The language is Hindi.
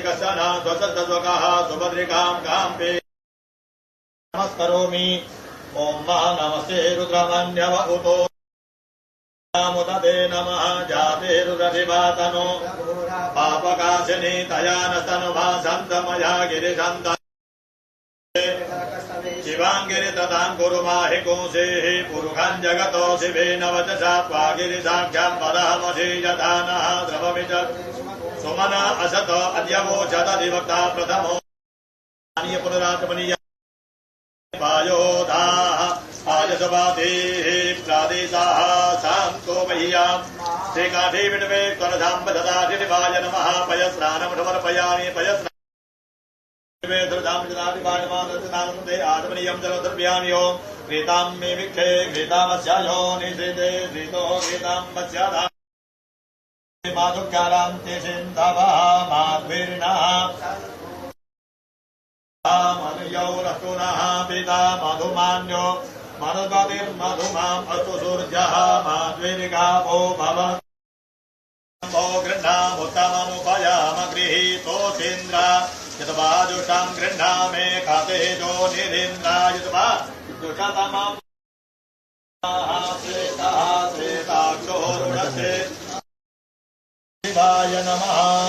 स्वस्तिकस्तना स्वसस्तस्वकः सुभद्रिकां काम्पे नमस्करोमि। ओम नमस्ते रुद्रमन्यव उतो मुदते नमः जाते रुद्रधिवातनो पापकाशिनी तया नस्तनुभा सन्तमया गिरिशन्त शिवांगिरि तदां कुरुमाहि कुंसेः पुरुषं जगतो शिवेन वचसा त्वागिरिसाख्यं वदामसि यथा नः द्रवमिच सुमन असत अद्यवोचदधिवक्ता प्रथमो पुनरात्मनीय पायोधाः आजसवादेः प्रादेशाः शान्तो मह्याम् श्रीकाठे विटवे त्वरधाम् बददाधिवाय नमः पयस्नानमठमर्पयामि पयस्नानमृतादिवायमानस्नानमुदे आत्मनीयं जलद्रव्याणि ओम् क्रीतां मे विक्षे क्रीतामस्यायो निश्रिते श्रीतो क्रीतां मस्याधा माधुक्यालां ते सिन्धवः माध्वीर्णः मनुयौरस्तुनः पिता मधुमान्यो मनुपतिर्मधुमाम् अस्तु सूर्यः माध्वीर्गावो भवो गृह्णामुत्तममुपयाम गृहीतोऽसीन्द्र यद्वाजुषां गृह्णामे खातेजो निरीन्द्र यद्वा दुषतमम् श्रेताक्षो रुणसे शिवाय नमः।